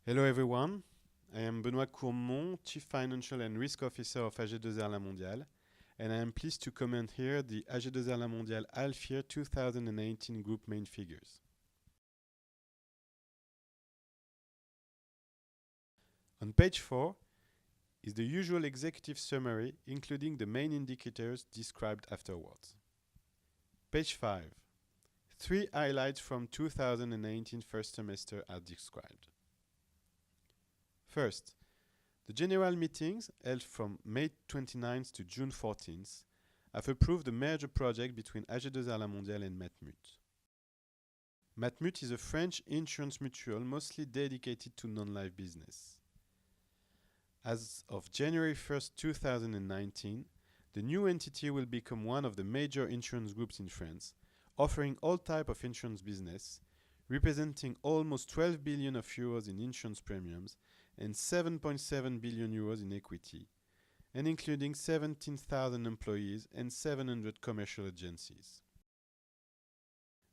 Hello everyone, I am Benoit Courmont, Chief Financial and Risk Officer of AG2R LA Mondiale, and I am pleased to comment here the AG2R LA Mondiale Half Year 2018 Group main figures. On page 4 is the usual executive summary, including the main indicators described afterwards. Page 5. 3 highlights from 2018 first semester are described. First, the general meetings held from May 29th to June 14th have approved the merger project between AG2R LA Mondiale and Matmut. Matmut is a French insurance mutual mostly dedicated to non-life business. As of January 1st, 2019, the new entity will become one of the major insurance groups in France, offering all types of insurance business, representing almost 12 billion euros in insurance premiums and 7.7 billion euros in equity, and including 17,000 employees and 700 commercial agencies.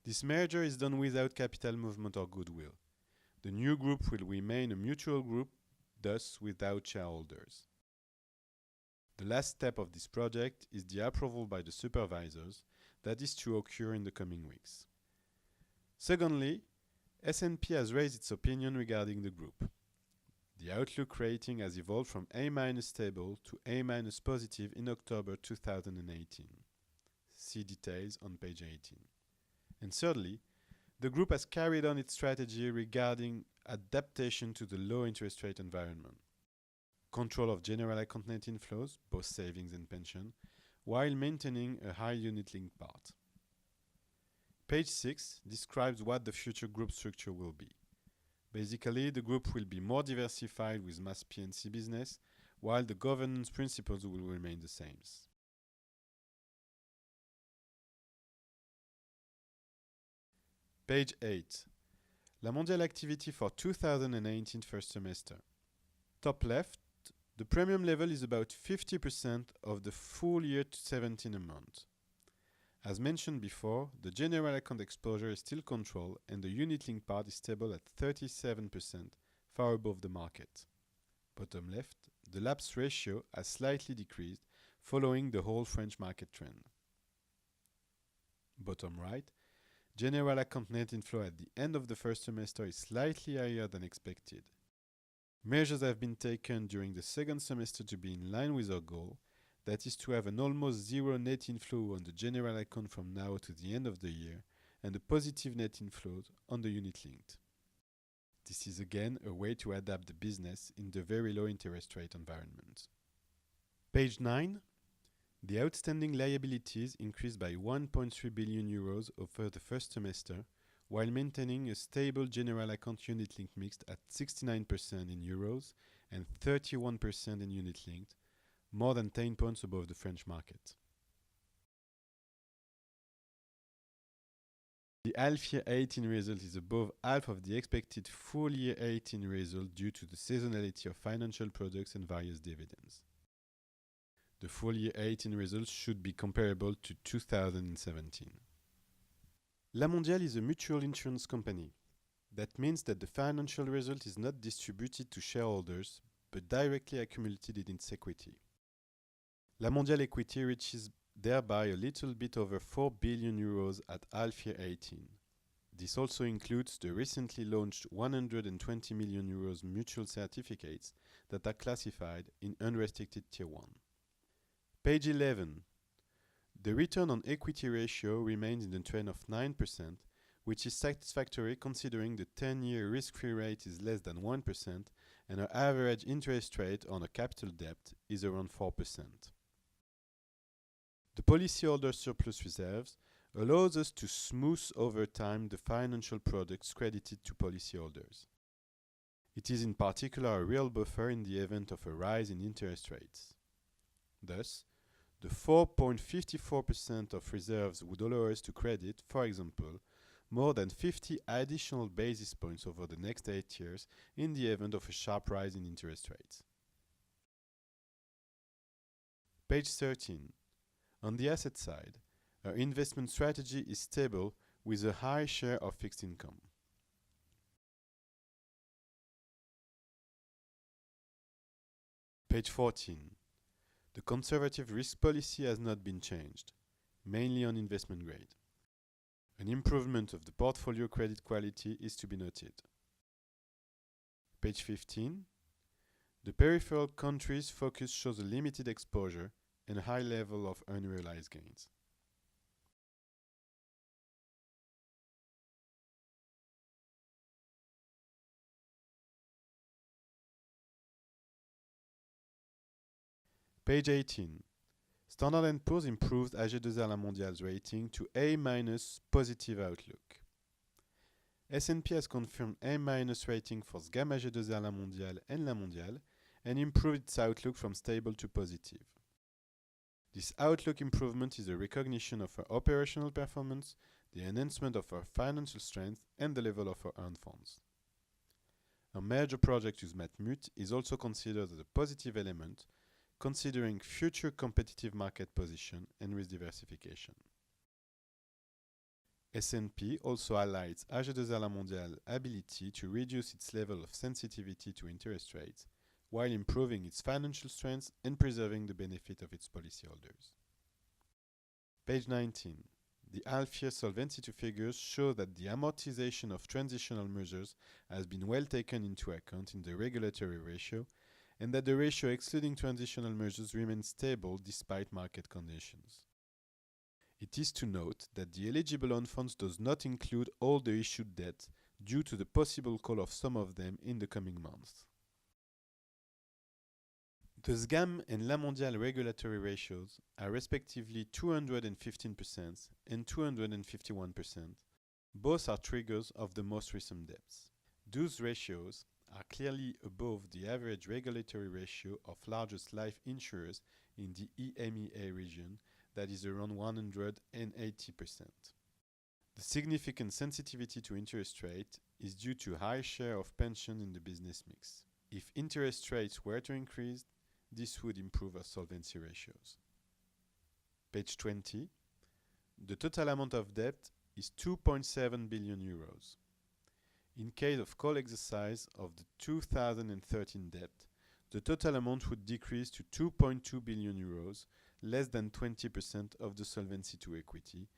This merger is done without capital movement or goodwill. The new group will remain a mutual group, thus without shareholders. The last step of this project is the approval by the supervisors, that is to occur in the coming weeks. Secondly, S&P has raised its opinion regarding the group. The outlook rating has evolved from A- stable to A- positive in October 2018. See details on page 18. And thirdly, the group has carried on its strategy regarding adaptation to the low interest rate environment, control of general account net inflows, both savings and pension, while maintaining a high unit-linked part. Page 6 describes what the future group structure will be. Basically, the group will be more diversified with mass P&C business, while the governance principles will remain the same. Page 8. La Mondiale activity for 2019 first semester. Top left, the premium level is about 50% of the full year 2017 amount. As mentioned before, the general account exposure is still controlled and the unit-linked part is stable at 37%, far above the market. Bottom left, the lapse ratio has slightly decreased following the whole French market trend. Bottom right, general account net inflow at the end of the first semester is slightly higher than expected. Measures have been taken during the second semester to be in line with our goal, that is to have an almost zero net inflow on the general account from now to the end of the year, and a positive net inflow on the unit linked. This is again a way to adapt the business in the very low interest rate environment. Page 9. The outstanding liabilities increased by 1.3 billion euros over the first semester, while maintaining a stable general account unit linked mix at 69% in euros and 31% in unit linked, more than 10 points above the French market. The half year 18 result is above half of the expected full year 18 result due to the seasonality of financial products and various dividends. The full year 18 results should be comparable to 2017. La Mondiale is a mutual insurance company. That means that the financial result is not distributed to shareholders, but directly accumulated in its equity. La Mondiale equity reaches thereby a little bit over 4 billion euros at half year 18. This also includes the recently launched 120 million euros mutual certificates that are classified in unrestricted tier 1. Page 11. The return on equity ratio remains in the trend of 9%, which is satisfactory considering the 10-year risk-free rate is less than 1% and our average interest rate on a capital debt is around 4%. The policyholder surplus reserves allows us to smooth over time the financial products credited to policyholders. It is in particular a real buffer in the event of a rise in interest rates. Thus, the 4.54% of reserves would allow us to credit, for example, more than 50 additional basis points over the next 8 years in the event of a sharp rise in interest rates. Page 13. On the asset side, our investment strategy is stable with a high share of fixed income. Page 14. The conservative risk policy has not been changed, mainly on investment grade. An improvement of the portfolio credit quality is to be noted. Page 15. The peripheral countries focus shows a limited exposure and a high level of unrealized gains. Page 18. Standard & Poor's improved AG2R LA Mondiale's rating to A- positive outlook. S&P has confirmed A- rating for SGAM AG2R LA Mondiale and La Mondiale and improved its outlook from stable to positive. This outlook improvement is a recognition of our operational performance, the enhancement of our financial strength, and the level of our earned funds. A merger project with Matmut is also considered as a positive element, considering future competitive market position and risk diversification. S&P also highlights AG2R LA Mondiale's ability to reduce its level of sensitivity to interest rates, while improving its financial strength and preserving the benefit of its policyholders. Page 19. The half-year Solvency II figures show that the amortization of transitional measures has been well taken into account in the regulatory ratio, and that the ratio excluding transitional measures remains stable despite market conditions. It is to note that the eligible own funds does not include all the issued debt due to the possible call of some of them in the coming months. The SGAM and La Mondiale regulatory ratios are respectively 215% and 251%. Both are triggers of the most recent debts. Those ratios are clearly above the average regulatory ratio of largest life insurers in the EMEA region, that is around 180%. The significant sensitivity to interest rate is due to high share of pension in the business mix. If interest rates were to increase, this would improve our solvency ratios. Page 20. The total amount of debt is 2.7 billion euros. In case of call exercise of the 2013 debt, the total amount would decrease to 2.2 billion euros, less than 20% of the Solvency II equity,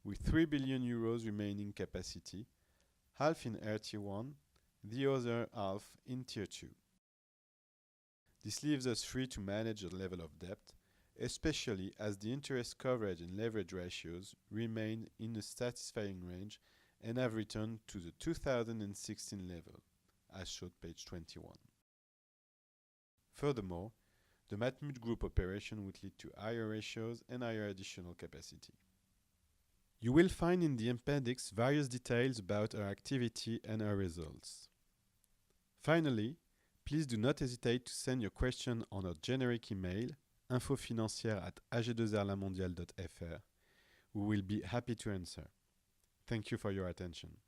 with 3 billion euros remaining capacity, half in Tier 1, the other half in Tier 2. This leaves us free to manage the level of debt, especially as the interest coverage and leverage ratios remain in a satisfying range and have returned to the 2016 level, as shown page 21. Furthermore, the Matmut Group operation would lead to higher ratios and higher additional capacity. You will find in the appendix various details about our activity and our results. Finally, please do not hesitate to send your question on our generic email infofinanciere@ag2rlamondiale.fr. We will be happy to answer. Thank you for your attention.